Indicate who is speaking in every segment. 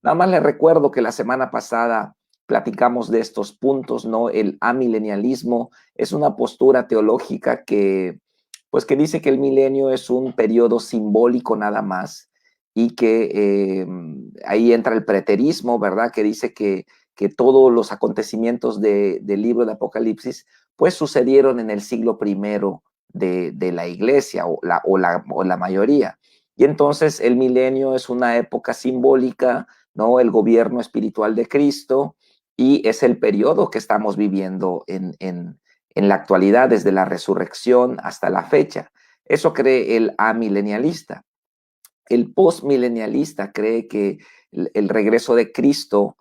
Speaker 1: Nada más les recuerdo que la semana pasada platicamos de estos puntos, ¿no? El amilenialismo es una postura teológica pues que dice que el milenio es un periodo simbólico nada más y que ahí entra el preterismo, ¿verdad? Que dice que todos los acontecimientos del libro de Apocalipsis pues sucedieron en el siglo primero de la iglesia o la mayoría. Y entonces el milenio es una época simbólica, ¿no? El gobierno espiritual de Cristo, y es el periodo que estamos viviendo en la actualidad, desde la resurrección hasta la fecha. Eso cree el amilenialista. El postmilenialista cree que el regreso de Cristo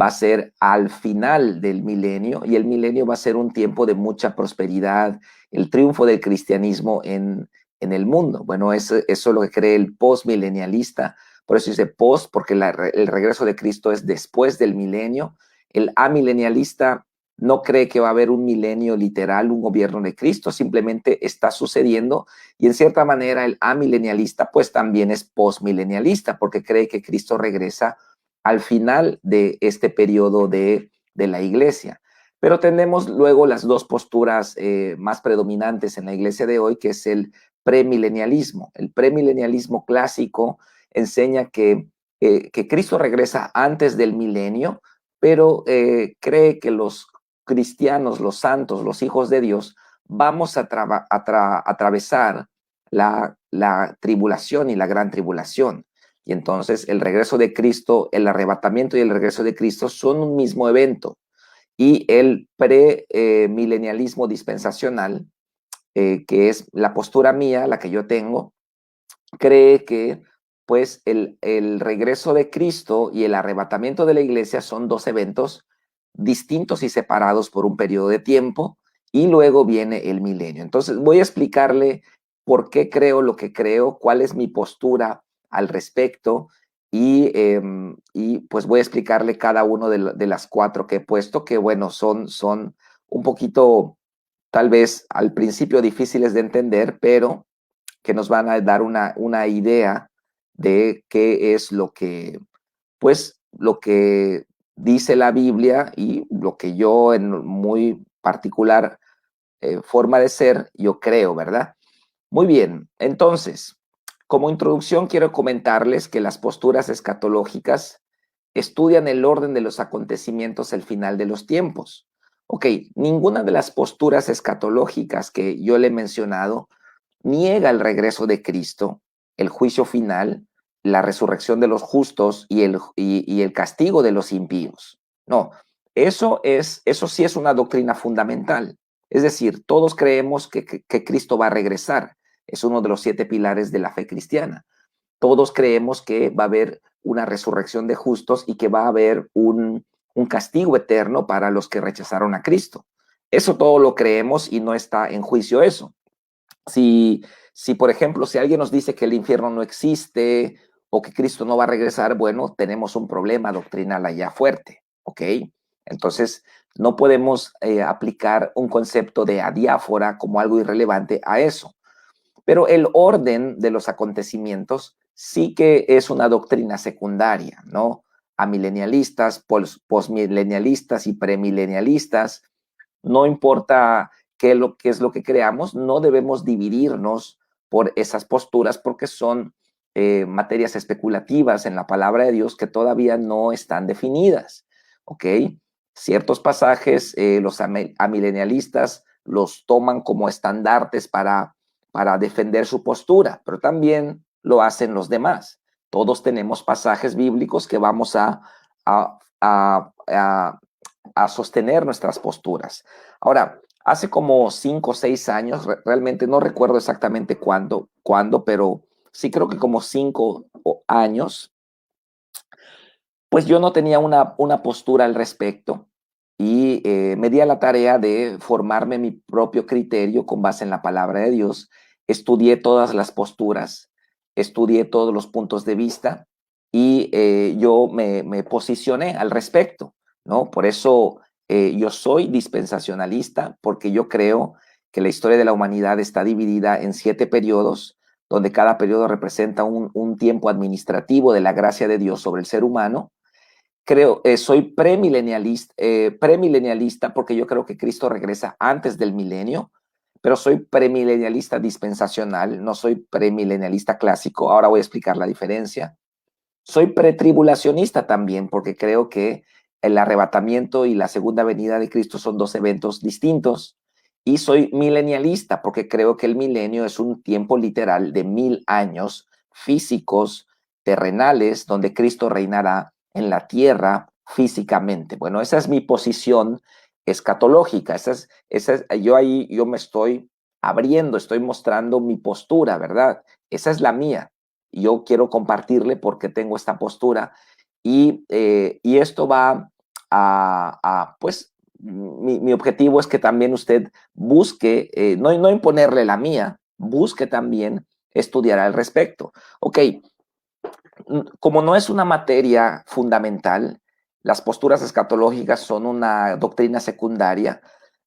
Speaker 1: va a ser al final del milenio, y el milenio va a ser un tiempo de mucha prosperidad, el triunfo del cristianismo en el mundo. Bueno, eso es lo que cree el postmilenialista. Por eso dice post, porque el regreso de Cristo es después del milenio. El amilenialista no cree que va a haber un milenio literal, un gobierno de Cristo, simplemente está sucediendo. Y en cierta manera el amilenialista pues también es postmilenialista, porque cree que Cristo regresa al final de este periodo de la iglesia. Pero tenemos luego las dos posturas más predominantes en la iglesia de hoy, que es el premilenialismo. El premilenialismo clásico enseña que Cristo regresa antes del milenio, pero cree que los cristianos, los santos, los hijos de Dios, vamos a atravesar la tribulación y la gran tribulación. Y entonces el regreso de Cristo, el arrebatamiento y el regreso de Cristo son un mismo evento. Y el premilenialismo dispensacional, que es la postura mía, la que yo tengo, cree que pues el regreso de Cristo y el arrebatamiento de la iglesia son dos eventos distintos y separados por un periodo de tiempo, y luego viene el milenio. Entonces voy a explicarle por qué creo lo que creo, cuál es mi postura al respecto, y pues voy a explicarle cada uno de las cuatro que he puesto, que bueno, son un poquito tal vez al principio difíciles de entender, pero que nos van a dar una idea de qué es pues, lo que dice la Biblia y lo que yo en muy particular forma de ser, yo creo, ¿verdad? Muy bien, entonces, como introducción quiero comentarles que las posturas escatológicas estudian el orden de los acontecimientos al final de los tiempos. Ok, ninguna de las posturas escatológicas que yo le he mencionado niega el regreso de Cristo, el juicio final, la resurrección de los justos y el castigo de los impíos. No, eso sí es una doctrina fundamental. Es decir, todos creemos que Cristo va a regresar. Es uno de los 7 pilares de la fe cristiana. Todos creemos que va a haber una resurrección de justos y que va a haber un castigo eterno para los que rechazaron a Cristo. Eso todo lo creemos y no está en juicio eso. Si, por ejemplo, si alguien nos dice que el infierno no existe o que Cristo no va a regresar, bueno, tenemos un problema doctrinal allá fuerte, ¿ok? Entonces, no podemos aplicar un concepto de adiáfora como algo irrelevante a eso. Pero el orden de los acontecimientos sí que es una doctrina secundaria, ¿no? A milenialistas, postmilenialistas y premilenialistas, no importa qué es lo que creamos, no debemos dividirnos por esas posturas, porque son materias especulativas en la palabra de Dios que todavía no están definidas, ¿ok? Ciertos pasajes los amilenialistas los toman como estandartes para defender su postura, pero también lo hacen los demás. Todos tenemos pasajes bíblicos que vamos a, a, a sostener nuestras posturas. Ahora, hace como 5 o 6 años, realmente no recuerdo exactamente cuándo, pero sí creo que como 5 años, pues yo no tenía una postura al respecto, y me di a la tarea de formarme mi propio criterio con base en la palabra de Dios. Estudié todas las posturas, estudié todos los puntos de vista, y yo me posicioné al respecto, ¿no? Por eso yo soy dispensacionalista, porque yo creo que la historia de la humanidad está dividida en 7 periodos, donde cada periodo representa un tiempo administrativo de la gracia de Dios sobre el ser humano, soy premilenialista porque yo creo que Cristo regresa antes del milenio, pero soy premilenialista dispensacional, no soy premilenialista clásico. Ahora voy a explicar la diferencia. Soy pretribulacionista también porque creo que el arrebatamiento y la segunda venida de Cristo son dos eventos distintos. Y soy milenialista porque creo que el milenio es un tiempo literal de 1000 años físicos, terrenales, donde Cristo reinará en la tierra físicamente. Bueno, esa es mi posición escatológica. Yo me estoy abriendo, estoy mostrando mi postura, ¿verdad? Esa es la mía. Yo quiero compartirle porque tengo esta postura y esto va pues, mi objetivo es que también usted busque, no imponerle la mía, busque también estudiar al respecto. Ok, como no es una materia fundamental, las posturas escatológicas son una doctrina secundaria.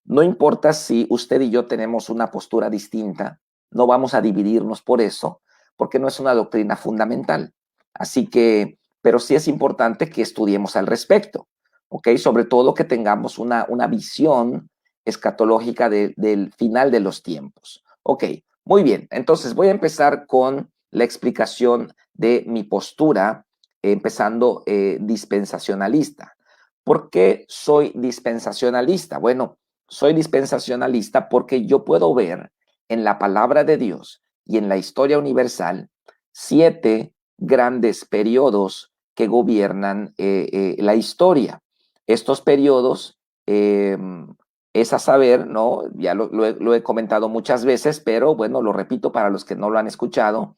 Speaker 1: No importa si usted y yo tenemos una postura distinta, no vamos a dividirnos por eso, porque no es una doctrina fundamental. Así que, pero sí es importante que estudiemos al respecto, ¿ok? Sobre todo que tengamos una visión escatológica del final de los tiempos. Ok, muy bien. Entonces voy a empezar con la explicación de mi postura, empezando dispensacionalista. ¿Por qué soy dispensacionalista? Bueno, soy dispensacionalista porque yo puedo ver en la palabra de Dios y en la historia universal 7 grandes periodos que gobiernan la historia. Estos periodos es a saber, ¿no? Ya lo he comentado muchas veces, pero bueno, lo repito para los que no lo han escuchado,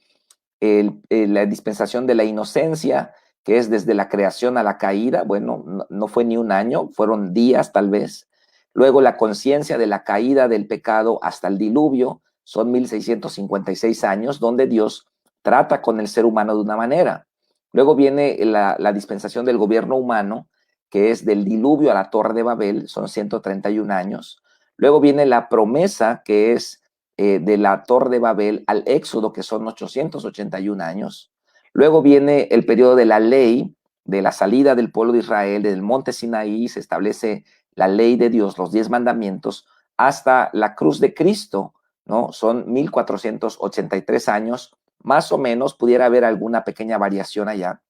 Speaker 1: la dispensación de la inocencia, que es desde la creación a la caída, bueno, no fue ni un año, fueron días tal vez. Luego la conciencia de la caída del pecado hasta el diluvio, son 1656 años, donde Dios trata con el ser humano de una manera. Luego viene la dispensación del gobierno humano, que es del diluvio a la Torre de Babel, son 131 años. Luego viene la promesa, que es de la Torre de Babel al Éxodo, que son 881 años. Luego viene el periodo de la ley, de la salida del pueblo de Israel, del monte Sinaí, se establece la ley de Dios, los 10 mandamientos, hasta la cruz de Cristo, ¿no? Son 1483 años, más o menos, pudiera haber alguna pequeña variación allá.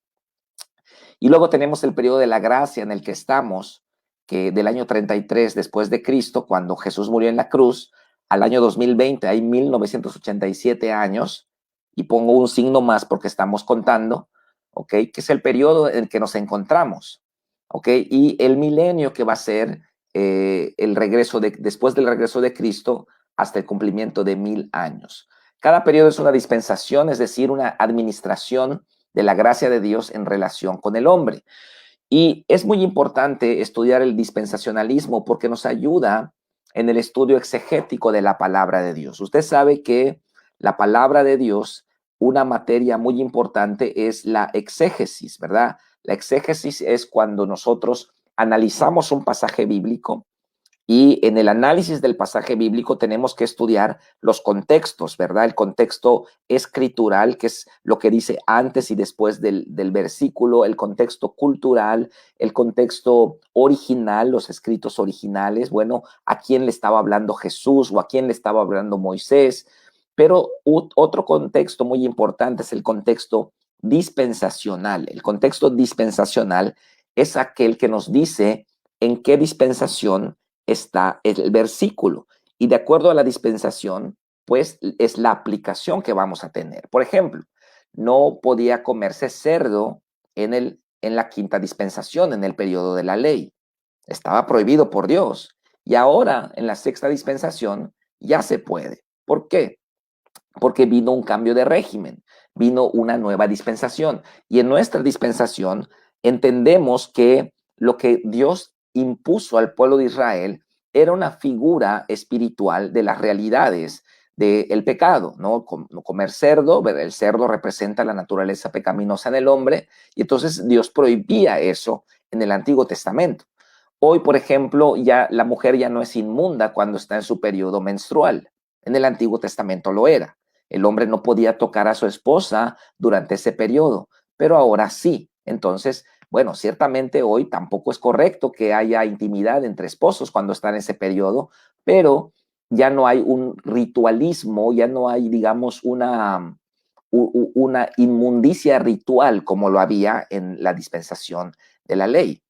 Speaker 1: Y luego tenemos el periodo de la gracia en el que estamos, que del año 33 después de Cristo, cuando Jesús murió en la cruz, al año 2020 hay 1987 años, y pongo un signo más porque estamos contando, ¿ok? Que es el periodo en el que nos encontramos, ¿ok? Y el milenio que va a ser el regreso después del regreso de Cristo hasta el cumplimiento de 1000 años. Cada periodo es una dispensación, es decir, una administración de la gracia de Dios en relación con el hombre. Y es muy importante estudiar el dispensacionalismo porque nos ayuda en el estudio exegético de la palabra de Dios. Usted sabe que la palabra de Dios, una materia muy importante es la exégesis, ¿verdad? La exégesis es cuando nosotros analizamos un pasaje bíblico y en el análisis del pasaje bíblico tenemos que estudiar los contextos, ¿verdad? El contexto escritural, que es lo que dice antes y después del versículo, el contexto cultural, el contexto original, los escritos originales, bueno, a quién le estaba hablando Jesús o a quién le estaba hablando Moisés. Pero otro contexto muy importante es el contexto dispensacional. El contexto dispensacional es aquel que nos dice en qué dispensación está el versículo. Y de acuerdo a la dispensación, pues es la aplicación que vamos a tener. Por ejemplo, no podía comerse cerdo en la quinta dispensación, en el periodo de la ley. Estaba prohibido por Dios. Y ahora, en la sexta dispensación, ya se puede. ¿Por qué? Porque vino un cambio de régimen, vino una nueva dispensación. Y en nuestra dispensación entendemos que lo que Dios impuso al pueblo de Israel era una figura espiritual de las realidades del pecado, ¿no? Comer cerdo, el cerdo representa la naturaleza pecaminosa del hombre, y entonces Dios prohibía eso en el Antiguo Testamento. Hoy, por ejemplo, ya la mujer ya no es inmunda cuando está en su periodo menstrual. En el Antiguo Testamento lo era. El hombre no podía tocar a su esposa durante ese periodo, pero ahora sí. Entonces, Bueno, ciertamente hoy tampoco es correcto que haya intimidad entre esposos cuando está en ese periodo, pero ya no hay un ritualismo, ya no hay, digamos, una inmundicia ritual como lo había en la dispensación de la ley.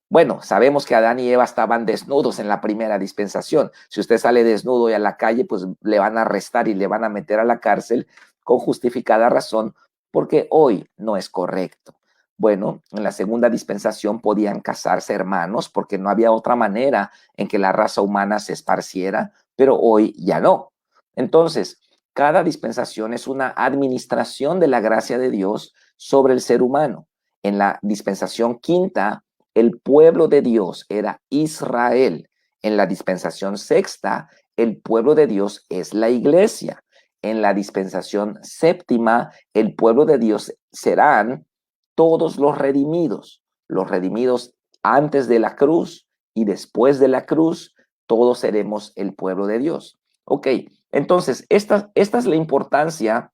Speaker 1: Bueno, sabemos que Adán y Eva estaban desnudos en la primera dispensación. Si usted sale desnudo y a la calle, pues le van a arrestar y le van a meter a la cárcel con justificada razón, porque hoy no es correcto. Bueno, en la segunda dispensación podían casarse hermanos porque no había otra manera en que la raza humana se esparciera, pero hoy ya no. Entonces, cada dispensación es una administración de la gracia de Dios sobre el ser humano. En la dispensación quinta, el pueblo de Dios era Israel. En la dispensación sexta, el pueblo de Dios es la iglesia. En la dispensación séptima, el pueblo de Dios serán todos los redimidos antes de la cruz y después de la cruz, todos seremos el pueblo de Dios. Ok, entonces, esta es la importancia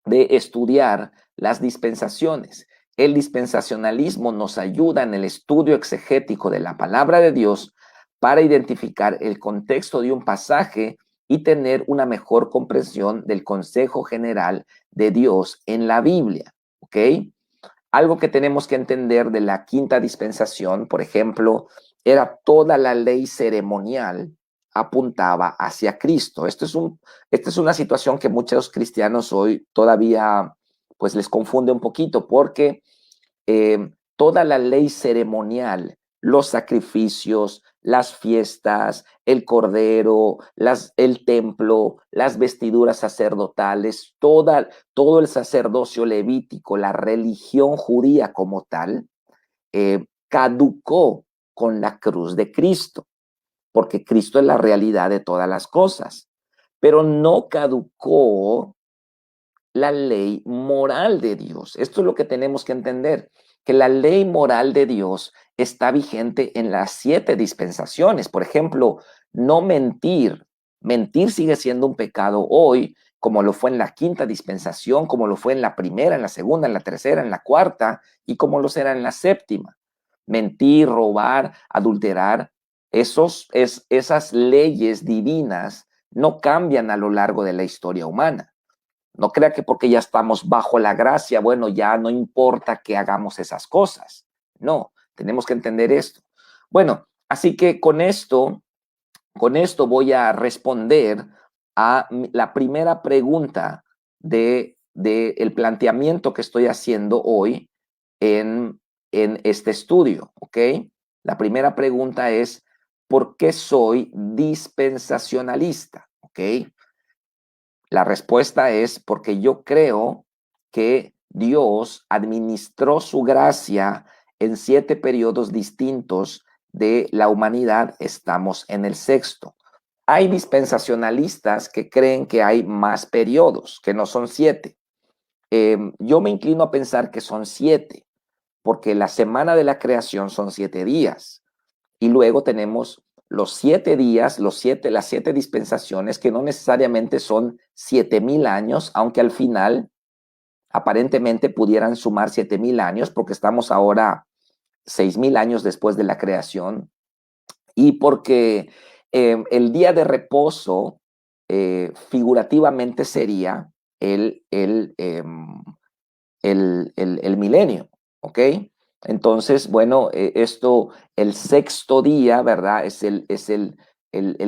Speaker 1: de estudiar las dispensaciones. El dispensacionalismo nos ayuda en el estudio exegético de la palabra de Dios para identificar el contexto de un pasaje y tener una mejor comprensión del consejo general de Dios en la Biblia. ¿Ok? Algo que tenemos que entender de la quinta dispensación, por ejemplo, era toda la ley ceremonial apuntaba hacia Cristo. Esta es una situación que muchos cristianos hoy todavía pues les confunde un poquito porque toda la ley ceremonial, los sacrificios, las fiestas, el cordero, el templo, las vestiduras sacerdotales, todo el sacerdocio levítico, la religión judía como tal, caducó con la cruz de Cristo, porque Cristo es la realidad de todas las cosas, pero no caducó la ley moral de Dios. Esto es lo que tenemos que entender, que la ley moral de Dios está vigente en las 7 dispensaciones. Por ejemplo, no mentir. Mentir sigue siendo un pecado hoy, como lo fue en la quinta dispensación, como lo fue en la primera, en la segunda, en la tercera, en la cuarta y como lo será en la séptima. Mentir, robar, adulterar, esas leyes divinas no cambian a lo largo de la historia humana. No crea que porque ya estamos bajo la gracia, bueno, ya no importa que hagamos esas cosas. No, tenemos que entender esto. Bueno, así que con esto voy a responder a la primera pregunta de el planteamiento que estoy haciendo hoy en este estudio, ¿ok? La primera pregunta es, ¿por qué soy dispensacionalista? ¿Ok? La respuesta es porque yo creo que Dios administró su gracia en 7 periodos distintos de la humanidad. Estamos en el sexto. Hay dispensacionalistas que creen que hay más periodos, que no son 7. Yo me inclino a pensar que son 7, porque la semana de la creación son 7 días. Y luego tenemos los 7 días, las 7 dispensaciones, que no necesariamente son 7,000 años, aunque al final aparentemente pudieran sumar 7,000 años, porque estamos ahora 6,000 años después de la creación, y porque el día de reposo figurativamente sería el milenio, ¿ok? Entonces, bueno, el sexto día, ¿verdad? Es el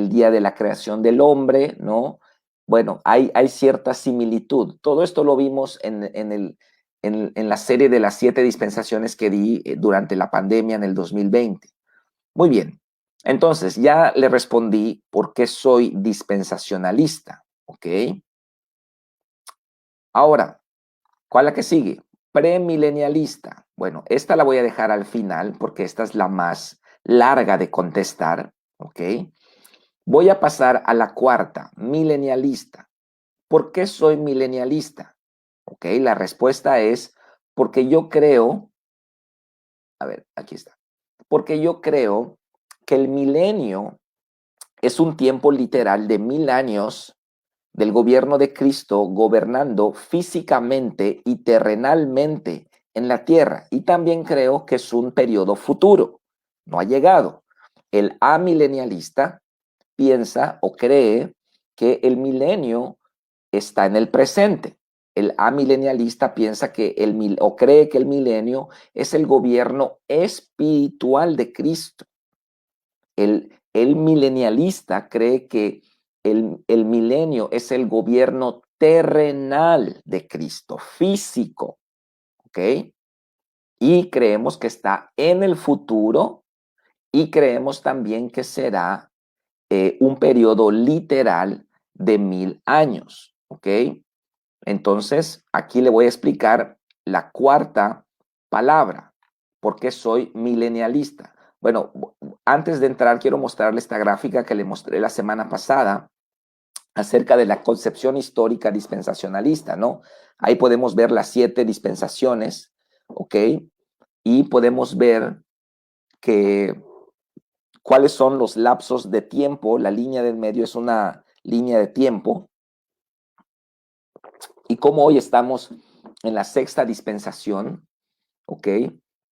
Speaker 1: día de la creación del hombre, ¿no? Bueno, hay cierta similitud. Todo esto lo vimos en la serie de las 7 dispensaciones que di durante la pandemia en el 2020. Muy bien. Entonces, ya le respondí por qué soy dispensacionalista, ¿ok? Ahora, ¿cuál es la que sigue? Premilenialista. Bueno, esta la voy a dejar al final porque esta es la más larga de contestar, ¿ok? Voy a pasar a la cuarta, milenialista. ¿Por qué soy milenialista? ¿Ok? La respuesta es porque yo creo, a ver, aquí está, porque yo creo que el milenio es un tiempo literal de 1,000 años del gobierno de Cristo gobernando físicamente y terrenalmente en la tierra. Y también creo que es un periodo futuro, no ha llegado. El amilenialista piensa o cree que el milenio está en el presente. El amilenialista piensa que o cree que el milenio es el gobierno espiritual de Cristo. El milenialista cree que el milenio es el gobierno terrenal de Cristo, físico, ¿ok? Y creemos que está en el futuro y creemos también que será un periodo literal de 1000 años, ¿ok? Entonces, aquí le voy a explicar la cuarta palabra, por qué soy milenialista. Bueno, antes de entrar, quiero mostrarle esta gráfica que le mostré la semana pasada acerca de la concepción histórica dispensacionalista, ¿no? Ahí podemos ver las 7 dispensaciones, ¿ok? Y podemos ver que cuáles son los lapsos de tiempo. La línea del medio es una línea de tiempo. Y cómo hoy estamos en la 6ª dispensación, ¿ok?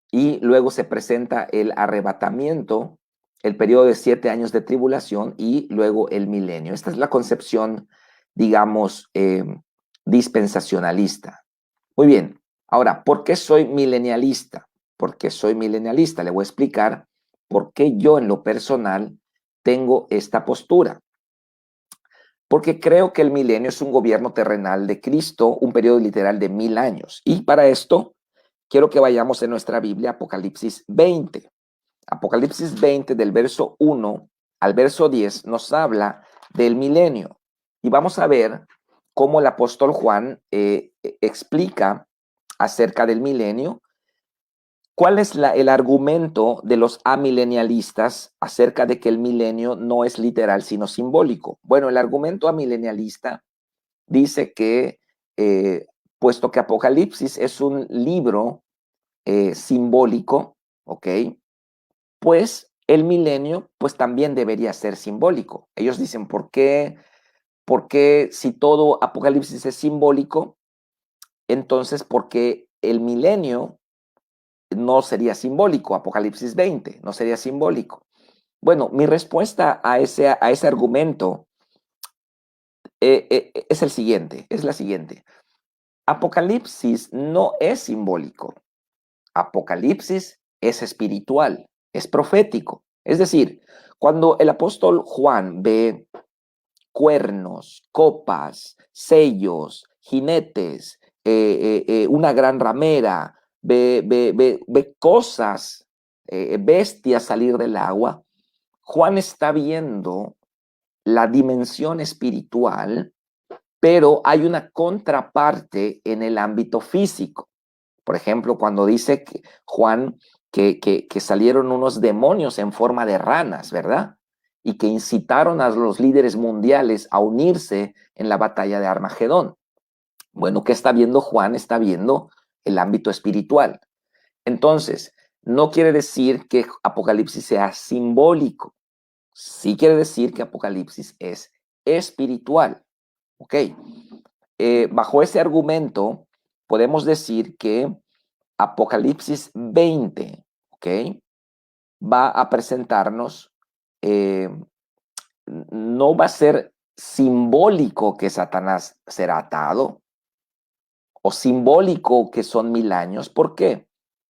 Speaker 1: Y luego se presenta el arrebatamiento, el periodo de 7 años de tribulación y luego el milenio. Esta es la concepción, digamos, dispensacionalista. Muy bien, ahora, ¿por qué soy milenialista? ¿Por qué soy milenialista? Le voy a explicar por qué yo en lo personal tengo esta postura. Porque creo que el milenio es un gobierno terrenal de Cristo, un periodo literal de 1000 años. Y para esto, quiero que vayamos en nuestra Biblia, Apocalipsis 20. Apocalipsis 20, del verso 1 al verso 10, nos habla del milenio. Y vamos a ver cómo el apóstol Juan explica acerca del milenio. ¿Cuál es el argumento de los amilenialistas acerca de que el milenio no es literal, sino simbólico? Bueno, el argumento amilenialista dice que, puesto que Apocalipsis es un libro simbólico, ¿ok? Pues el milenio, pues también debería ser simbólico. Ellos dicen, ¿por qué si todo Apocalipsis es simbólico, entonces por qué el milenio no sería simbólico? Apocalipsis 20 no sería simbólico. Bueno, mi respuesta a ese argumento es la siguiente. Apocalipsis no es simbólico. Apocalipsis es espiritual, es profético. Es decir, cuando el apóstol Juan ve cuernos, copas, sellos, jinetes, una gran ramera, ve cosas, bestias salir del agua, Juan está viendo la dimensión espiritual, pero hay una contraparte en el ámbito físico. Por ejemplo, cuando dice Juan que salieron unos demonios en forma de ranas, ¿verdad? Y que incitaron a los líderes mundiales a unirse en la batalla de Armagedón. Bueno, ¿qué está viendo Juan? Está viendo el ámbito espiritual. Entonces, no quiere decir que Apocalipsis sea simbólico. Sí quiere decir que Apocalipsis es espiritual. ¿Ok? Bajo ese argumento, podemos decir que Apocalipsis 20, ¿ok? Va a presentarnos, no va a ser simbólico que Satanás será atado o simbólico que son 1000 años. ¿Por qué?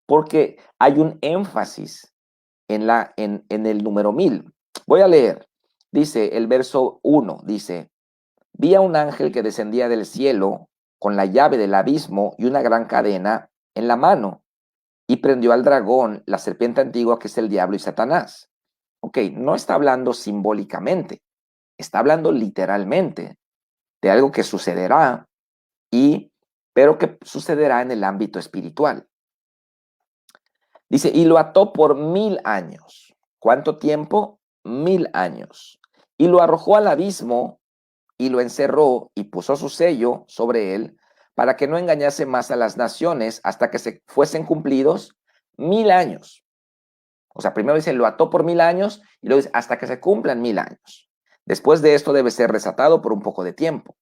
Speaker 1: Porque hay un énfasis en el número 1000. Voy a leer. Dice el verso 1, dice, vi a un ángel que descendía del cielo con la llave del abismo y una gran cadena en la mano, y prendió al dragón, la serpiente antigua, que es el diablo y Satanás. Ok, no está hablando simbólicamente, está hablando literalmente de algo que sucederá, pero que sucederá en el ámbito espiritual. Dice, y lo ató por 1000 años. ¿Cuánto tiempo? 1000 años. Y lo arrojó al abismo y lo encerró y puso su sello sobre él para que no engañase más a las naciones hasta que se fuesen cumplidos 1000 años. O sea, primero dice, lo ató por 1000 años y luego dice, hasta que se cumplan 1000 años. Después de esto debe ser desatado por un poco de tiempo.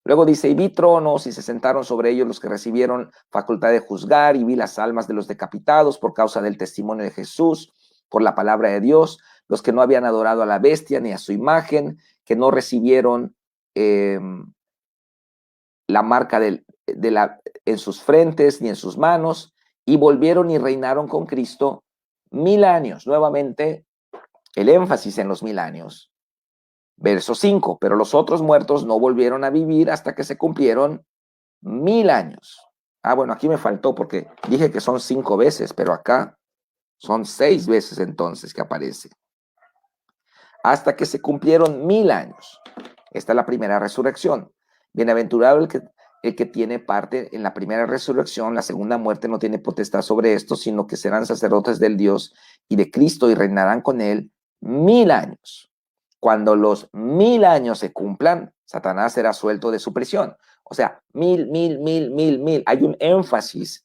Speaker 1: Luego dice, y vi tronos y se sentaron sobre ellos los que recibieron facultad de juzgar, y vi las almas de los decapitados por causa del testimonio de Jesús, por la palabra de Dios, los que no habían adorado a la bestia ni a su imagen, que no recibieron la marca en sus frentes ni en sus manos, y volvieron y reinaron con Cristo 1000 años. Nuevamente, el énfasis en los 1000 años. Verso 5, pero los otros muertos no volvieron a vivir hasta que se cumplieron 1000 años. Ah, bueno, aquí me faltó porque dije que son 5 veces, pero acá son 6 veces entonces que aparece. Hasta que se cumplieron 1000 años. Esta es la primera resurrección. Bienaventurado el que tiene parte en la primera resurrección. La segunda muerte no tiene potestad sobre esto, sino que serán sacerdotes del Dios y de Cristo y reinarán con él 1000 años. Cuando los 1000 años se cumplan, Satanás será suelto de su prisión. O sea, 1000. Hay un énfasis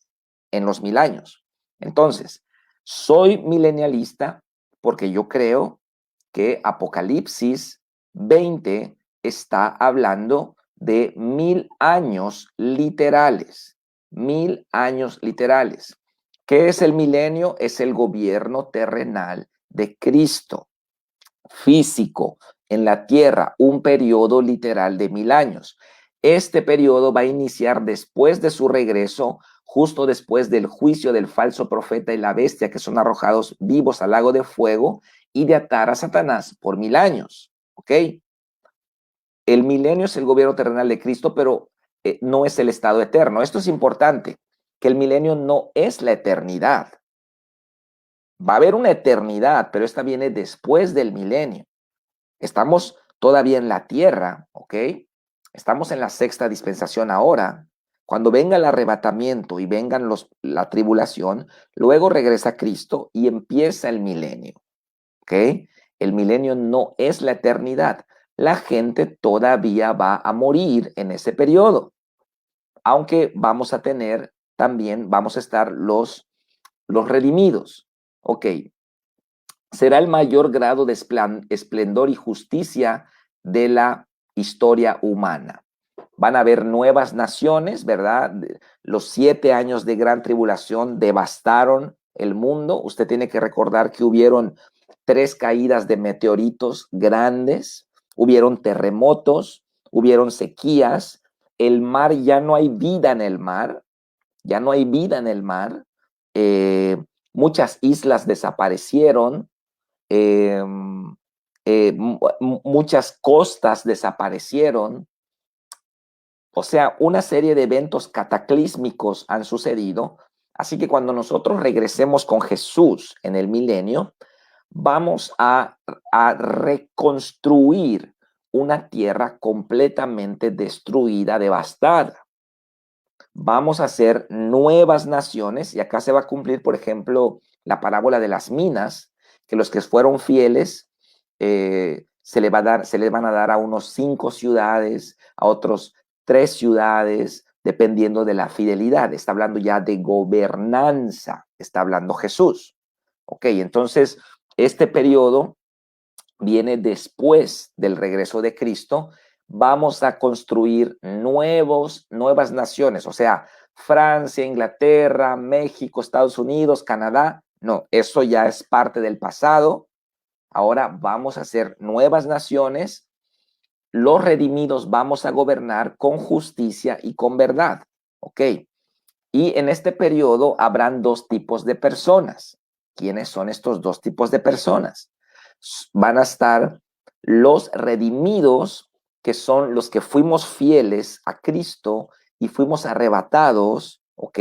Speaker 1: en los 1000 años. Entonces, soy milenialista porque yo creo que Apocalipsis 20 está hablando de 1000 años literales. 1000 años literales. ¿Qué es el milenio? Es el gobierno terrenal de Cristo, físico, en la tierra, un periodo literal de 1000 años. Este periodo va a iniciar después de su regreso, justo después del juicio del falso profeta y la bestia, que son arrojados vivos al lago de fuego, y de atar a Satanás por 1000 años. ¿Ok? El milenio es el gobierno terrenal de Cristo, pero no es el estado eterno. Esto es importante, que el milenio no es la eternidad. Va a haber una eternidad, pero esta viene después del milenio. Estamos todavía en la tierra, ¿ok? Estamos en la sexta dispensación ahora. Cuando venga el arrebatamiento y vengan la tribulación, luego regresa Cristo y empieza el milenio, ¿ok? El milenio no es la eternidad. La gente todavía va a morir en ese periodo, aunque vamos a tener también, vamos a estar los redimidos, ¿ok? Será el mayor grado de esplendor y justicia de la historia humana. Van a haber nuevas naciones, ¿verdad? Los 7 años de gran tribulación devastaron el mundo. Usted tiene que recordar que hubieron 3 caídas de meteoritos grandes, hubieron terremotos, hubieron sequías, el mar, ya no hay vida en el mar, ya no hay vida en el mar, muchas islas desaparecieron, muchas costas desaparecieron. O sea, una serie de eventos cataclísmicos han sucedido. Así que cuando nosotros regresemos con Jesús en el milenio, vamos a reconstruir una tierra completamente destruida, devastada. Vamos a hacer nuevas naciones, y acá se va a cumplir, por ejemplo, la parábola de las minas, que los que fueron fieles se le van a dar a unos 5 ciudades, a otros 3 ciudades, dependiendo de la fidelidad. Está hablando ya de gobernanza, está hablando Jesús. Ok, entonces este periodo viene después del regreso de Cristo. Vamos a construir nuevas naciones, o sea, Francia, Inglaterra, México, Estados Unidos, Canadá. No, eso ya es parte del pasado. Ahora vamos a hacer nuevas naciones. Los redimidos vamos a gobernar con justicia y con verdad. ¿Ok? Y en este periodo habrán 2 tipos de personas. ¿Quiénes son estos 2 tipos de personas? Van a estar los redimidos, que son los que fuimos fieles a Cristo y fuimos arrebatados, ¿ok?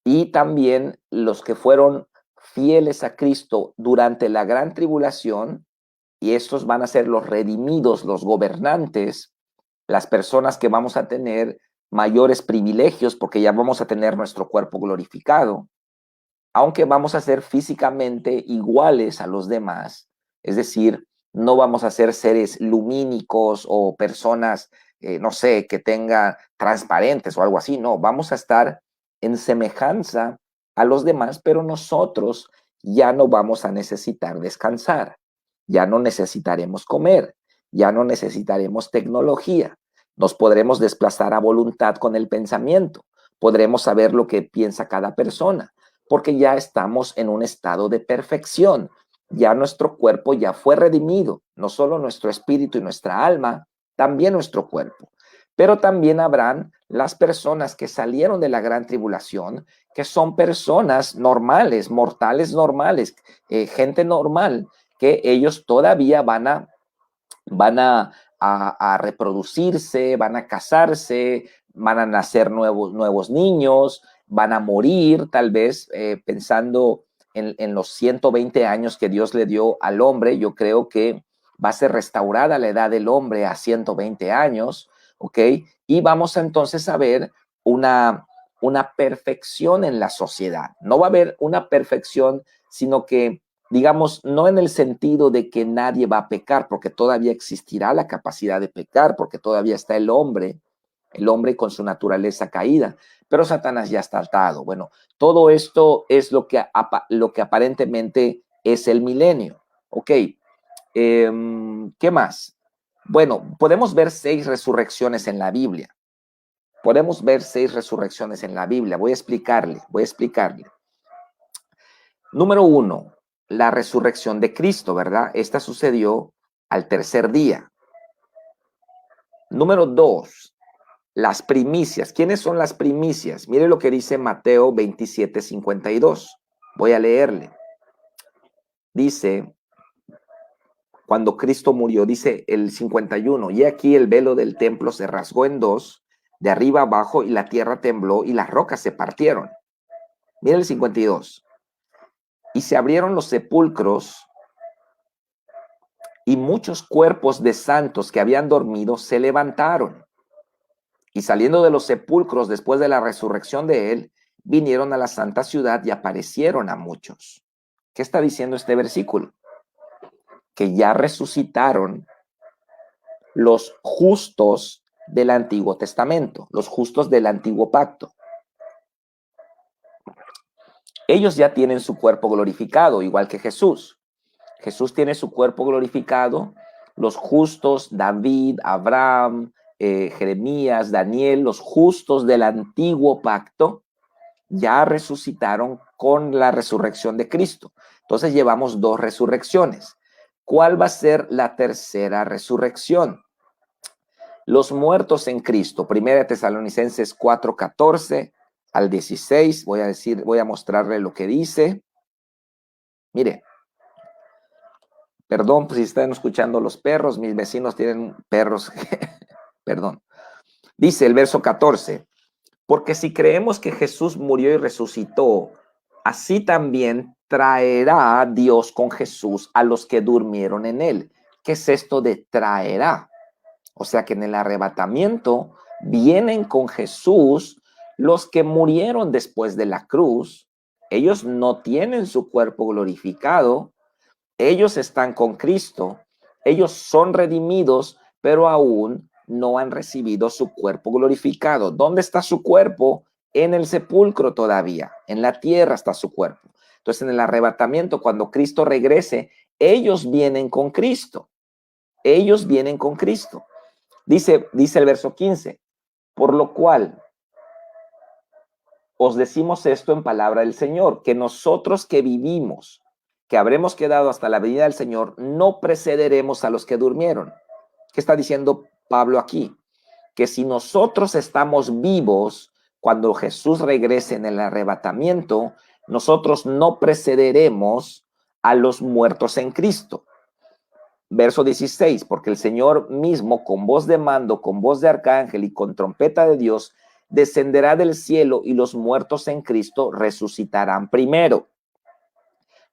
Speaker 1: Y también los que fueron fieles a Cristo durante la gran tribulación, y estos van a ser los redimidos, los gobernantes, las personas que vamos a tener mayores privilegios porque ya vamos a tener nuestro cuerpo glorificado, aunque vamos a ser físicamente iguales a los demás, es decir, no vamos a ser seres lumínicos o personas, no sé, que tengan transparentes o algo así, no, vamos a estar en semejanza a los demás, pero nosotros ya no vamos a necesitar descansar, ya no necesitaremos comer, ya no necesitaremos tecnología, Nos podremos desplazar a voluntad con el pensamiento. Podremos saber lo que piensa cada persona, porque ya estamos en un estado de perfección. Ya nuestro cuerpo ya fue redimido, no solo nuestro espíritu y nuestra alma, también nuestro cuerpo. Pero también habrán las personas que salieron de la gran tribulación, que son personas normales, mortales normales, gente normal, que ellos todavía van a reproducirse, van a casarse, van a nacer nuevos niños, van a morir tal vez, pensando en los 120 años que Dios le dio al hombre. Yo creo que va a ser restaurada la edad del hombre a 120 años, ¿ok? Y vamos entonces a ver una perfección en la sociedad. No va a haber una perfección, sino que, digamos, no en el sentido de que nadie va a pecar, porque todavía existirá la capacidad de pecar, porque todavía está el hombre con su naturaleza caída, pero Satanás ya está atado. Bueno, todo esto es lo que aparentemente es el milenio. Ok, ¿qué más? Bueno, podemos ver 6 resurrecciones en la Biblia. Podemos ver 6 resurrecciones en la Biblia. Voy a explicarle. Número 1, la resurrección de Cristo, ¿verdad? Esta sucedió al tercer día. Número 2, las primicias. ¿Quiénes son las primicias? Mire lo que dice Mateo 27:52. Voy a leerle. Dice, cuando Cristo murió, dice el 51, y aquí el velo del templo se rasgó en dos, de arriba abajo, y la tierra tembló y las rocas se partieron. Mire el 52. Y se abrieron los sepulcros y muchos cuerpos de santos que habían dormido se levantaron. Y saliendo de los sepulcros después de la resurrección de él, vinieron a la santa ciudad y aparecieron a muchos. ¿Qué está diciendo este versículo? Que ya resucitaron los justos del Antiguo Testamento, los justos del Antiguo Pacto. Ellos ya tienen su cuerpo glorificado, igual que Jesús. Jesús tiene su cuerpo glorificado. Los justos, David, Abraham, Jeremías, Daniel, los justos del Antiguo Pacto, ya resucitaron con la resurrección de Cristo. Entonces llevamos 2 resurrecciones. ¿Cuál va a ser la tercera resurrección? Los muertos en Cristo. 1 Tesalonicenses 4:14 al 16. Voy a mostrarle lo que dice. Mire, perdón si están escuchando los perros, mis vecinos tienen perros. Perdón. Dice el verso 14. Porque si creemos que Jesús murió y resucitó, así también traerá Dios con Jesús a los que durmieron en él. ¿Qué es esto de traerá? O sea que en el arrebatamiento vienen con Jesús los que murieron después de la cruz. Ellos no tienen su cuerpo glorificado. Ellos están con Cristo. Ellos son redimidos, pero aún no han recibido su cuerpo glorificado. ¿Dónde está su cuerpo? En el sepulcro todavía. En la tierra está su cuerpo. Entonces, en el arrebatamiento, cuando Cristo regrese, ellos vienen con Cristo. Ellos vienen con Cristo. Dice el verso 15, por lo cual os decimos esto en palabra del Señor, que nosotros que vivimos, que habremos quedado hasta la venida del Señor, no precederemos a los que durmieron. ¿Qué está diciendo Pablo aquí? Que si nosotros estamos vivos cuando Jesús regrese en el arrebatamiento, nosotros no precederemos a los muertos en Cristo. Verso 16, porque el Señor mismo con voz de mando, con voz de arcángel y con trompeta de Dios, descenderá del cielo y los muertos en Cristo resucitarán primero.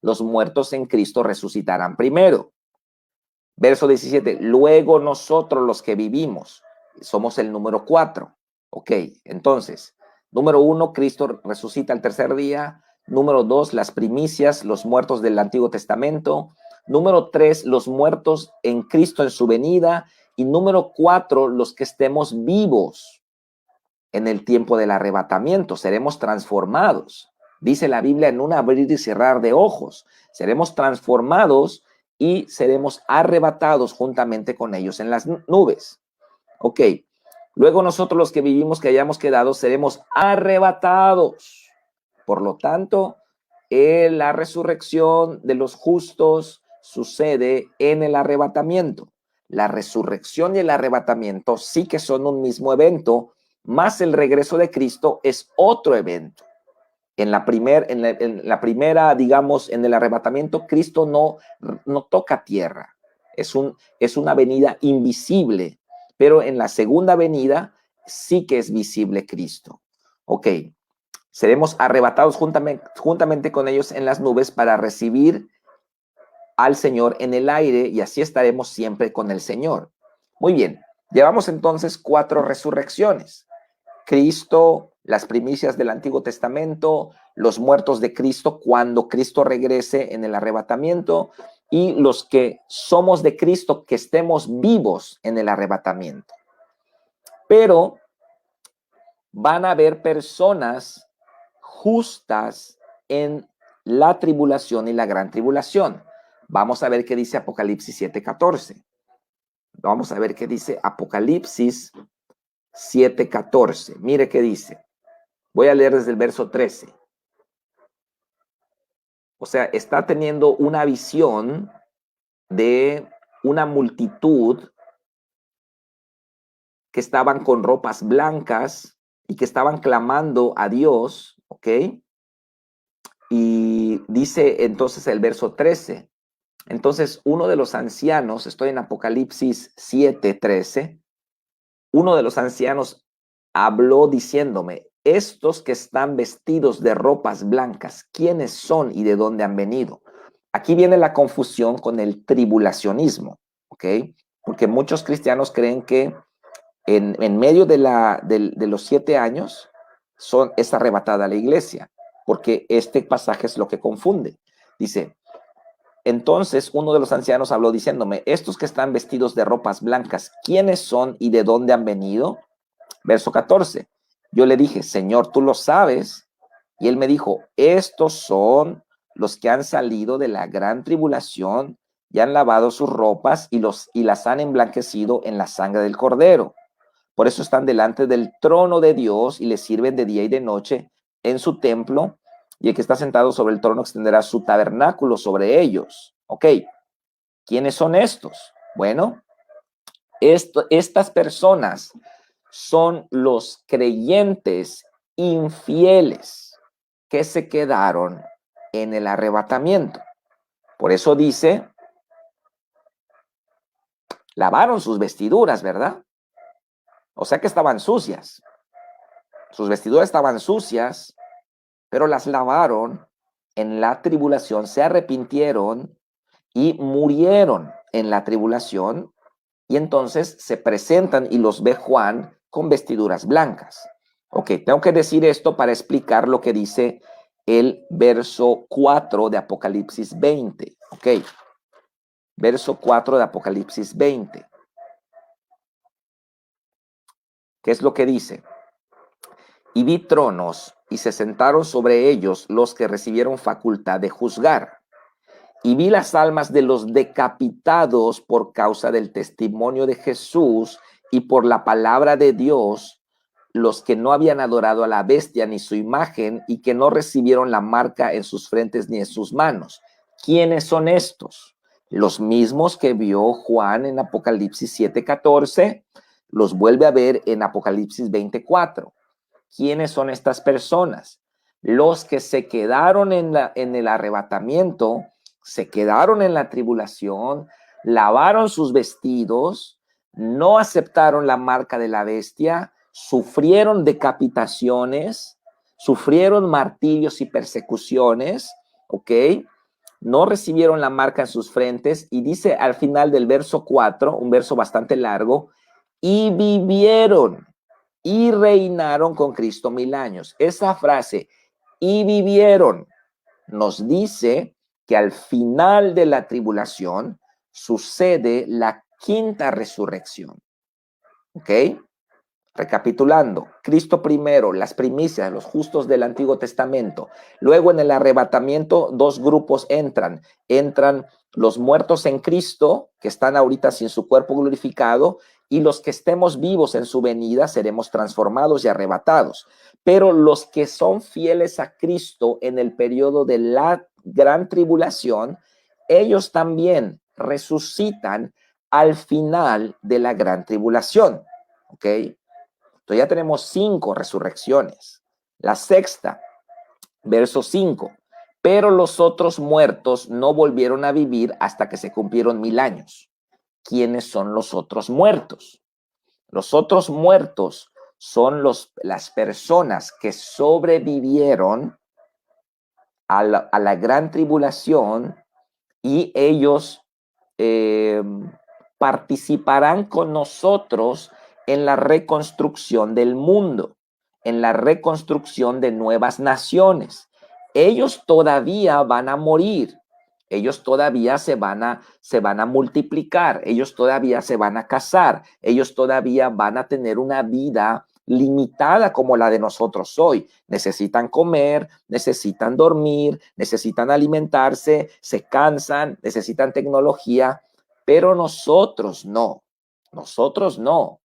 Speaker 1: Los muertos en Cristo resucitarán primero. Verso 17, luego nosotros los que vivimos, somos el número 4. Ok, entonces, número 1, Cristo resucita el tercer día. Número 2, las primicias, los muertos del Antiguo Testamento. Número 3, los muertos en Cristo en su venida. Y número 4, los que estemos vivos en el tiempo del arrebatamiento. Seremos transformados. Dice la Biblia, en un abrir y cerrar de ojos. Seremos transformados y seremos arrebatados juntamente con ellos en las nubes. Ok, Luego nosotros los que vivimos, que hayamos quedado, seremos arrebatados. Por lo tanto, la resurrección de los justos sucede en el arrebatamiento. La resurrección y el arrebatamiento sí que son un mismo evento, más el regreso de Cristo es otro evento. En la primera, digamos, en el arrebatamiento, Cristo no toca tierra. Es una venida invisible, pero en la segunda venida sí que es visible Cristo. Ok, seremos arrebatados juntamente con ellos en las nubes para recibir al Señor en el aire y así estaremos siempre con el Señor. Muy bien, llevamos entonces 4 resurrecciones. Cristo, las primicias del Antiguo Testamento, los muertos de Cristo cuando Cristo regrese en el arrebatamiento y los que somos de Cristo que estemos vivos en el arrebatamiento. Pero van a haber personas justas en la tribulación y la gran tribulación. Vamos a ver qué dice Apocalipsis 7:14. Vamos a ver qué dice Apocalipsis 7:14. Mire qué dice. Voy a leer desde el verso 13. O sea, está teniendo una visión de una multitud que estaban con ropas blancas y que estaban clamando a Dios, ¿ok? Y dice entonces el verso 13. Entonces uno de los ancianos, estoy en Apocalipsis 7:13, uno de los ancianos habló diciéndome, estos que están vestidos de ropas blancas, ¿quiénes son y de dónde han venido? Aquí viene la confusión con el tribulacionismo, ¿ok? Porque muchos cristianos creen que en medio de los 7 años es arrebatada la iglesia, porque este pasaje es lo que confunde. Dice, entonces uno de los ancianos habló diciéndome, estos que están vestidos de ropas blancas, ¿quiénes son y de dónde han venido? Verso 14. Yo le dije, Señor, tú lo sabes. Y él me dijo, estos son los que han salido de la gran tribulación y han lavado sus ropas y las han emblanquecido en la sangre del Cordero. Por eso están delante del trono de Dios y le sirven de día y de noche en su templo, y el que está sentado sobre el trono extenderá su tabernáculo sobre ellos. Ok, ¿quiénes son estos? Bueno, estas personas son los creyentes infieles que se quedaron en el arrebatamiento. Por eso dice, lavaron sus vestiduras, ¿verdad? O sea que estaban sucias. Sus vestiduras estaban sucias, pero las lavaron en la tribulación, se arrepintieron y murieron en la tribulación. Y entonces se presentan y los ve Juan con vestiduras blancas. Ok, tengo que decir esto para explicar lo que dice el verso 4 de Apocalipsis 20. Ok, verso 4 de Apocalipsis 20. ¿Qué es lo que dice? Y vi tronos y se sentaron sobre ellos los que recibieron facultad de juzgar. Y vi las almas de los decapitados por causa del testimonio de Jesús y por la palabra de Dios, los que no habían adorado a la bestia ni su imagen y que no recibieron la marca en sus frentes ni en sus manos. ¿Quiénes son estos? Los mismos que vio Juan en Apocalipsis 7:14, los vuelve a ver en Apocalipsis 24. ¿Quiénes son estas personas? Los que se quedaron en el arrebatamiento, se quedaron en la tribulación, lavaron sus vestidos, no aceptaron la marca de la bestia, sufrieron decapitaciones, sufrieron martirios y persecuciones, ¿ok? No recibieron la marca en sus frentes y dice al final del verso 4, un verso bastante largo, y vivieron y reinaron con Cristo 1000 años. Esa frase, y vivieron, nos dice que al final de la tribulación sucede la quinta resurrección. ¿Ok? Recapitulando, Cristo primero, las primicias, los justos del Antiguo Testamento. Luego en el arrebatamiento, 2 grupos entran. Entran los muertos en Cristo, que están ahorita sin su cuerpo glorificado, y los que estemos vivos en su venida seremos transformados y arrebatados. Pero los que son fieles a Cristo en el periodo de la gran tribulación, ellos también resucitan al final de la gran tribulación. ¿Ok? Entonces ya tenemos 5 resurrecciones. La sexta, verso 5. Pero los otros muertos no volvieron a vivir hasta que se cumplieron 1000 años. ¿Quiénes son los otros muertos? Los otros muertos son las personas que sobrevivieron a la gran tribulación y ellos participarán con nosotros en la reconstrucción del mundo, en la reconstrucción de nuevas naciones. Ellos todavía van a morir, ellos todavía se van a multiplicar, ellos todavía se van a casar, ellos todavía van a tener una vida limitada como la de nosotros hoy. Necesitan comer, necesitan dormir, necesitan alimentarse, se cansan, necesitan tecnología, pero nosotros no, nosotros no.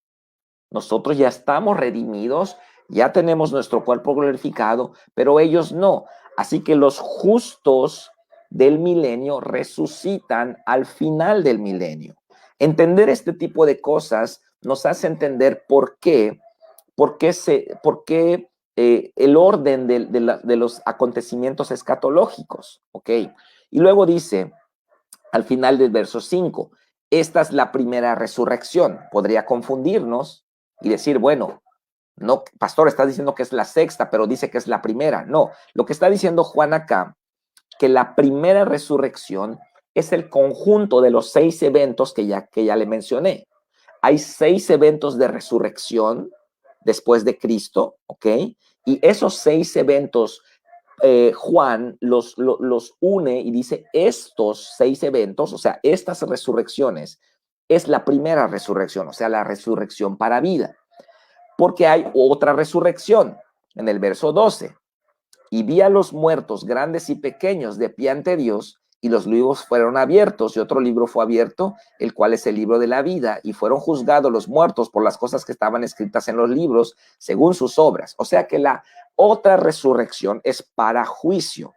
Speaker 1: Nosotros ya estamos redimidos, ya tenemos nuestro cuerpo glorificado, pero ellos no. Así que los justos del milenio resucitan al final del milenio. Entender este tipo de cosas nos hace entender por qué el orden de los acontecimientos escatológicos, ¿ok? Y luego dice, al final del verso 5, esta es la primera resurrección. Podría confundirnos y decir, bueno, no, pastor, está diciendo que es la sexta, pero dice que es la primera. No, lo que está diciendo Juan acá, que la primera resurrección es el conjunto de los 6 eventos que ya le mencioné. Hay 6 eventos de resurrección después de Cristo, ¿ok? Y esos 6 eventos, Juan los une y dice, estos 6 eventos, o sea, estas resurrecciones, es la primera resurrección, o sea, la resurrección para vida. Porque hay otra resurrección en el verso 12. Y vi a los muertos, grandes y pequeños, de pie ante Dios, y los libros fueron abiertos, y otro libro fue abierto, el cual es el libro de la vida, y fueron juzgados los muertos por las cosas que estaban escritas en los libros, según sus obras. O sea que la otra resurrección es para juicio.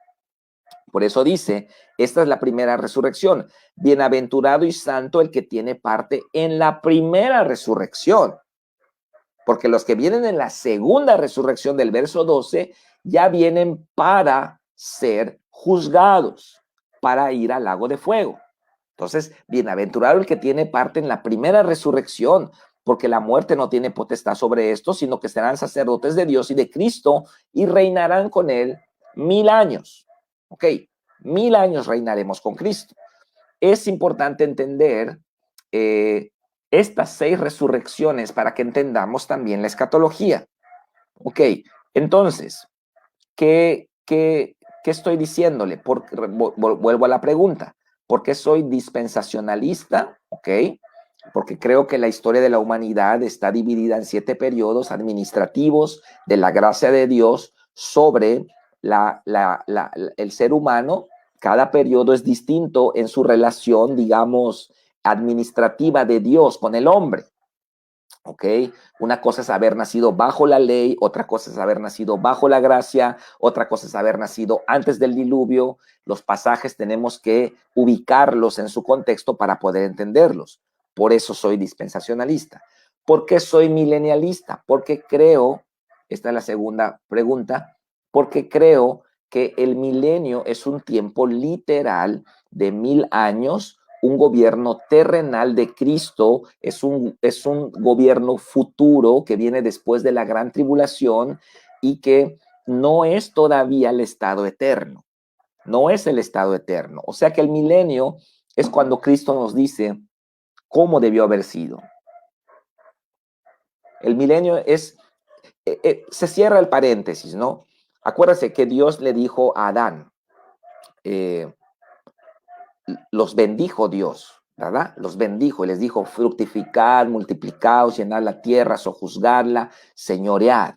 Speaker 1: Por eso dice, esta es la primera resurrección. Bienaventurado y santo el que tiene parte en la primera resurrección. Porque los que vienen en la segunda resurrección del verso 12 ya vienen para ser juzgados, para ir al lago de fuego. Entonces, bienaventurado el que tiene parte en la primera resurrección, porque la muerte no tiene potestad sobre esto, sino que serán sacerdotes de Dios y de Cristo y reinarán con él 1000 años. Ok, 1000 años reinaremos con Cristo. Es importante entender estas 6 resurrecciones para que entendamos también la escatología. Ok, entonces, ¿qué estoy diciéndole? Vuelvo a la pregunta. ¿Por qué soy dispensacionalista? Ok, porque creo que la historia de la humanidad está dividida en 7 periodos administrativos de la gracia de Dios sobre el ser humano. Cada periodo es distinto en su relación, digamos, administrativa de Dios con el hombre. ¿Ok? Una cosa es haber nacido bajo la ley, otra cosa es haber nacido bajo la gracia, otra cosa es haber nacido antes del diluvio. Los pasajes tenemos que ubicarlos en su contexto para poder entenderlos. Por eso soy dispensacionalista. ¿Por qué soy milenialista? Porque creo, esta es la segunda pregunta, porque creo que el milenio es un tiempo literal de 1000 años. Un gobierno terrenal de Cristo es un gobierno futuro que viene después de la gran tribulación y que no es todavía el estado eterno. No es el estado eterno. O sea que el milenio es cuando Cristo nos dice cómo debió haber sido. El milenio es, se cierra el paréntesis, ¿no? Acuérdense que Dios le dijo a Adán, los bendijo Dios, ¿verdad? Los bendijo y les dijo, fructificar, multiplicaos, llenar la tierra, sojuzgarla, señoread.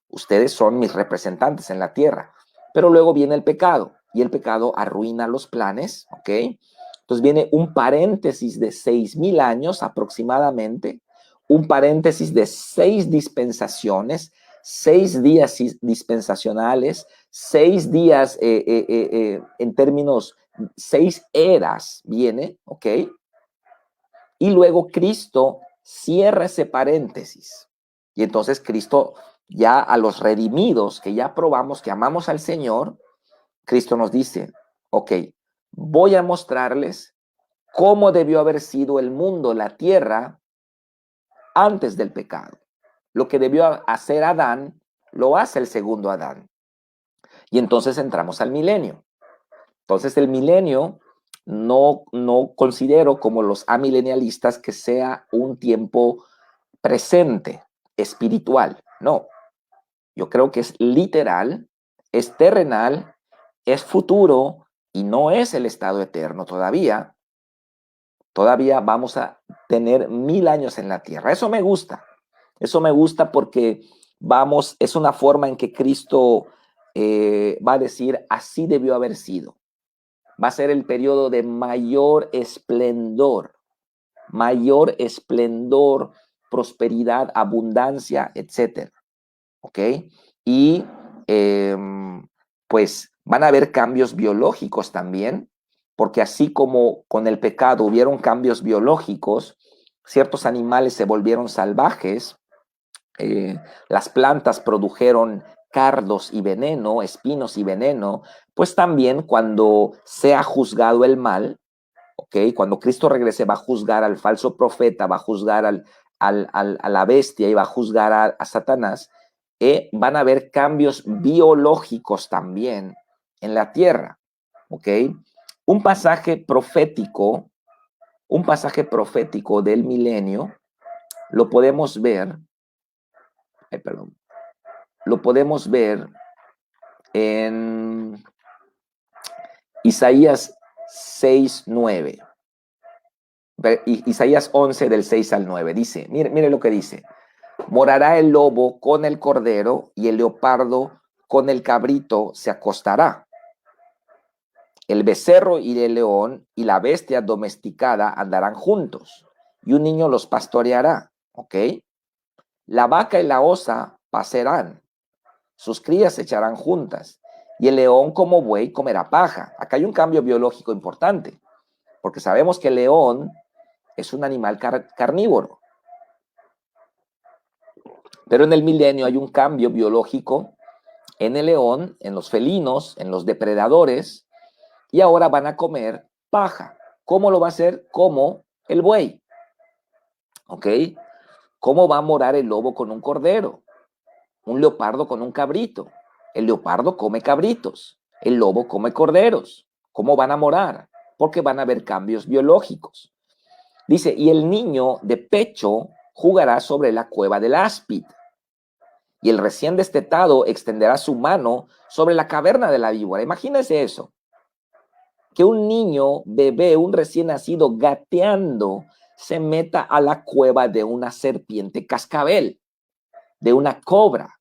Speaker 1: Ustedes son mis representantes en la tierra. Pero luego viene el pecado y el pecado arruina los planes, ¿ok? Entonces viene un paréntesis de 6000 años aproximadamente, un paréntesis de 6 dispensaciones, 6 días dispensacionales, 6 días en términos, 6 eras viene, ¿ok? Y luego Cristo cierra ese paréntesis. Y entonces Cristo ya a los redimidos, que ya probamos, que amamos al Señor, Cristo nos dice, ok, voy a mostrarles cómo debió haber sido el mundo, la tierra, antes del pecado. Lo que debió hacer Adán, lo hace el segundo Adán. Y entonces entramos al milenio. Entonces el milenio no considero como los amilenialistas que sea un tiempo presente, espiritual. No, yo creo que es literal, es terrenal, es futuro y no es el estado eterno todavía. Todavía vamos a tener 1000 años en la tierra. Eso me gusta. Eso me gusta porque es una forma en que Cristo va a decir, así debió haber sido. Va a ser el periodo de mayor esplendor, prosperidad, abundancia, etcétera. ¿Ok? Y pues van a haber cambios biológicos también, porque así como con el pecado hubieron cambios biológicos, ciertos animales se volvieron salvajes, las plantas produjeron cardos y veneno, espinos y veneno, pues también cuando sea juzgado el mal, ¿ok? Cuando Cristo regrese va a juzgar al falso profeta, va a juzgar a la bestia y va a juzgar a Satanás, van a haber cambios biológicos también en la tierra, ¿ok? Un pasaje profético del milenio lo podemos ver, lo podemos ver en Isaías 6:9. Isaías 11 del 6 al 9 dice, mire lo que dice: morará el lobo con el cordero y el leopardo con el cabrito se acostará. El becerro y el león y la bestia domesticada andarán juntos y un niño los pastoreará, ¿ok? La vaca y la osa pasarán, sus crías se echarán juntas y el león como buey comerá paja. Acá hay un cambio biológico importante, porque sabemos que el león es un animal carnívoro. Pero en el milenio hay un cambio biológico en el león, en los felinos, en los depredadores, y ahora van a comer paja. ¿Cómo lo va a hacer? Como el buey. ¿Ok? ¿Cómo va a morar el lobo con un cordero? Un leopardo con un cabrito. El leopardo come cabritos. El lobo come corderos. ¿Cómo van a morar? Porque van a haber cambios biológicos. Dice, y el niño de pecho jugará sobre la cueva del áspid. Y el recién destetado extenderá su mano sobre la caverna de la víbora. Imagínense eso. Que un niño, bebé, un recién nacido, gateando, se meta a la cueva de una serpiente cascabel, de una cobra,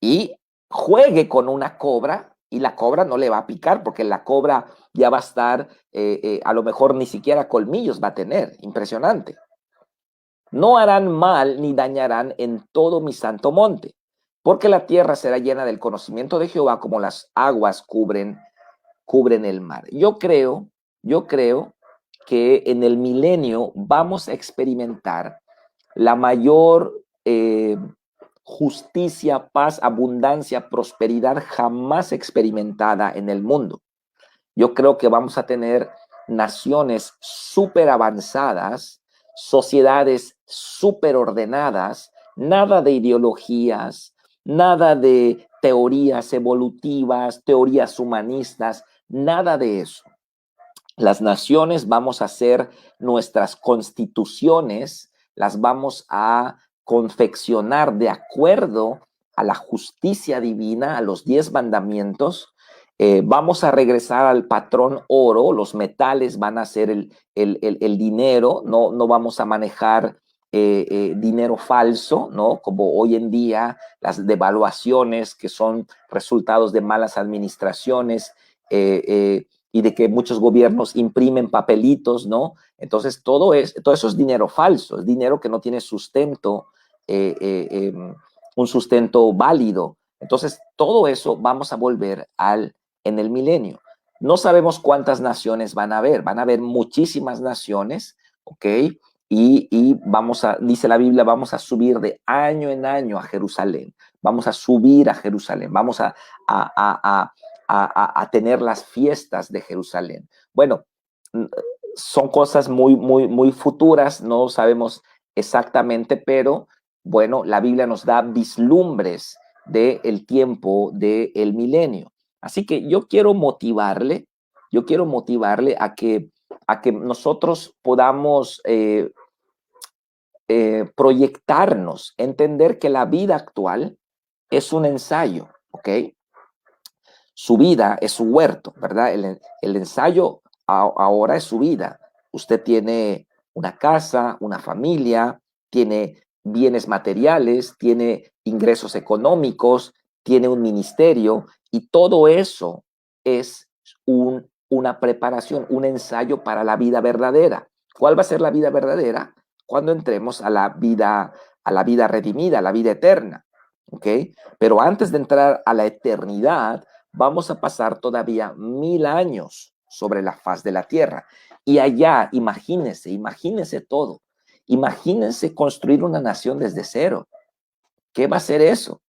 Speaker 1: y juegue con una cobra, y la cobra no le va a picar, porque la cobra ya va a estar, a lo mejor ni siquiera colmillos va a tener. Impresionante. No harán mal ni dañarán en todo mi santo monte, porque la tierra será llena del conocimiento de Jehová como las aguas cubren el mar. Yo creo que en el milenio vamos a experimentar la mayor justicia, paz, abundancia, prosperidad jamás experimentada en el mundo. Yo creo que vamos a tener naciones súper avanzadas, sociedades súper ordenadas, nada de ideologías, nada de teorías evolutivas, teorías humanistas, nada de eso. Las naciones vamos a hacer nuestras constituciones, las vamos a confeccionar de acuerdo a la justicia divina, a los 10 mandamientos. Vamos a regresar al patrón oro, los metales van a ser el dinero, no vamos a manejar dinero falso, ¿no? Como hoy en día las devaluaciones que son resultados de malas administraciones, y de que muchos gobiernos imprimen papelitos, ¿no? Entonces, todo eso es dinero falso, es dinero que no tiene sustento, un sustento válido. Entonces, todo eso vamos a volver en el milenio. No sabemos cuántas naciones van a haber muchísimas naciones, ¿ok? Dice la Biblia, vamos a subir de año en año a Jerusalén, vamos a subir a Jerusalén, vamos a tener las fiestas de Jerusalén. Bueno, son cosas muy futuras, no sabemos exactamente, pero bueno, la Biblia nos da vislumbres del tiempo del milenio. Así que yo quiero motivarle a que nosotros podamos proyectarnos, entender que la vida actual es un ensayo, ¿ok? Su vida es su huerto, ¿verdad? El ensayo ahora es su vida. Usted tiene una casa, una familia, tiene bienes materiales, tiene ingresos económicos, tiene un ministerio y todo eso es una preparación, un ensayo para la vida verdadera. ¿Cuál va a ser la vida verdadera? Cuando entremos a la vida redimida, a la vida eterna, ¿ok? Pero antes de entrar a la eternidad, vamos a pasar todavía 1000 años sobre la faz de la tierra. Y allá, imagínense todo. Imagínense construir una nación desde cero. ¿Qué va a ser eso?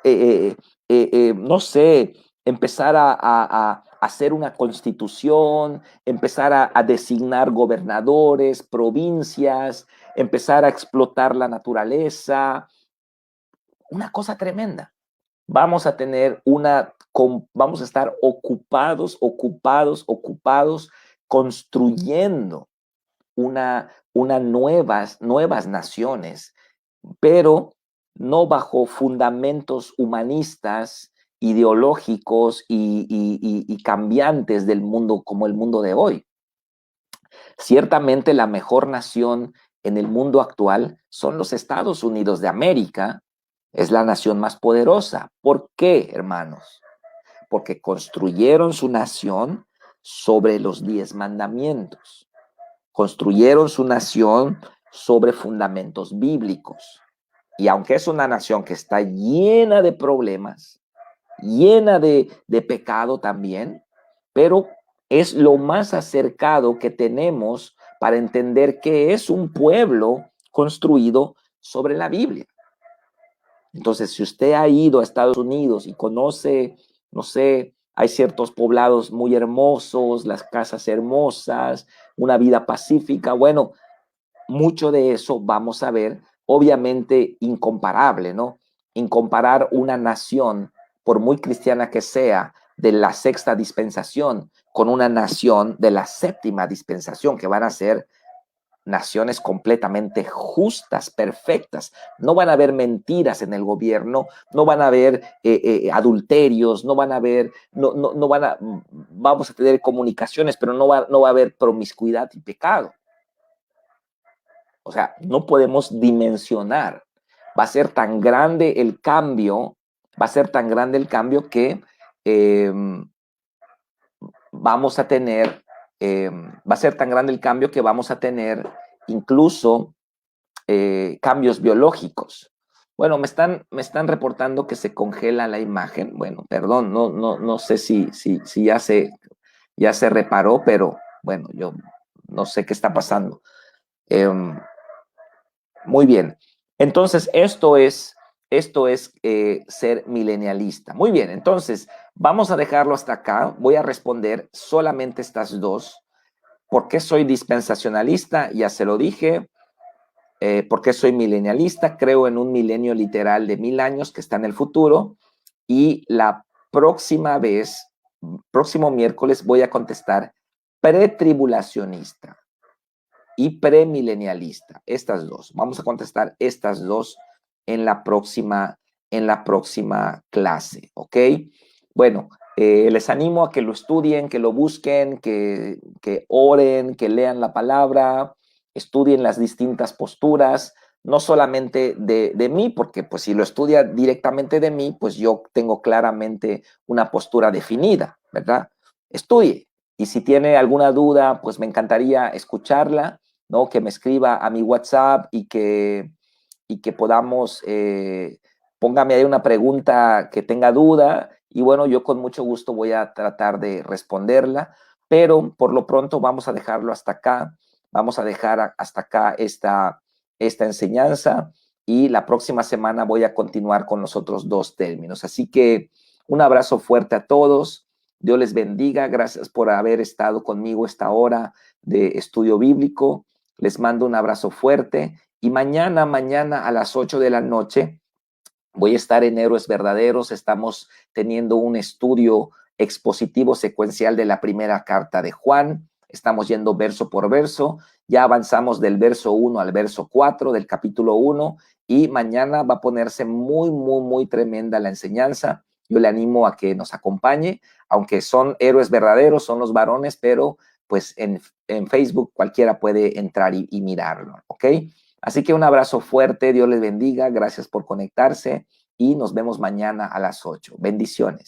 Speaker 1: No sé, empezar a hacer una constitución, empezar a designar gobernadores, provincias, empezar a explotar la naturaleza. Una cosa tremenda. Vamos a estar ocupados construyendo nuevas naciones, pero no bajo fundamentos humanistas, ideológicos y cambiantes del mundo como el mundo de hoy. Ciertamente la mejor nación en el mundo actual son los Estados Unidos de América, es la nación más poderosa. ¿Por qué, hermanos? Porque construyeron su nación sobre los 10 mandamientos. Construyeron su nación sobre fundamentos bíblicos. Y aunque es una nación que está llena de problemas, llena de pecado también, pero es lo más acercado que tenemos para entender que es un pueblo construido sobre la Biblia. Entonces, si usted ha ido a Estados Unidos y conoce, no sé, hay ciertos poblados muy hermosos, las casas hermosas, una vida pacífica, bueno, mucho de eso vamos a ver, obviamente incomparable, ¿no? Incomparar una nación, por muy cristiana que sea, de la sexta dispensación, con una nación de la séptima dispensación, que van a ser naciones completamente justas, perfectas. No van a haber mentiras en el gobierno, no van a haber adulterios, no van a haber, no van a, vamos a tener comunicaciones, pero no va a haber promiscuidad y pecado. O sea, no podemos dimensionar. Va a ser tan grande el cambio, que vamos a tener, va a ser tan grande el cambio que vamos a tener incluso cambios biológicos. Bueno, me están reportando que se congela la imagen. Bueno, perdón, no sé si ya se reparó, pero bueno, yo no sé qué está pasando. Muy bien. Entonces, esto es ser milenialista. Muy bien, entonces, vamos a dejarlo hasta acá. Voy a responder solamente estas dos. ¿Por qué soy dispensacionalista? Ya se lo dije. ¿Por qué soy milenialista? Creo en un milenio literal de 1000 años que está en el futuro. Y la próxima vez, próximo miércoles, voy a contestar pretribulacionista y premilenialista. Estas dos. Vamos a contestar estas dos en la próxima clase, ¿ok? Bueno, les animo a que lo estudien, que lo busquen, que oren, que lean la palabra, estudien las distintas posturas, no solamente de mí, porque pues si lo estudia directamente de mí, pues yo tengo claramente una postura definida, ¿verdad? estudie. Y si tiene alguna duda, pues me encantaría escucharla, ¿no? Que me escriba a mi WhatsApp y que podamos, póngame ahí una pregunta que tenga duda y bueno, yo con mucho gusto voy a tratar de responderla, pero por lo pronto vamos a dejarlo hasta acá, vamos a dejar hasta acá esta enseñanza y la próxima semana voy a continuar con los otros dos términos. Así que un abrazo fuerte a todos. Dios les bendiga. Gracias por haber estado conmigo esta hora de estudio bíblico. Les mando un abrazo fuerte y mañana a las 8 de la noche voy a estar en Héroes Verdaderos. Estamos teniendo un estudio expositivo secuencial de la primera carta de Juan. Estamos yendo verso por verso. Ya avanzamos del verso 1 al verso 4 del capítulo 1 y mañana va a ponerse muy tremenda la enseñanza. Yo le animo a que nos acompañe, aunque son héroes verdaderos, son los varones, pero pues en Facebook cualquiera puede entrar y mirarlo, ¿ok? Así que un abrazo fuerte, Dios les bendiga, gracias por conectarse y nos vemos mañana a las 8. Bendiciones.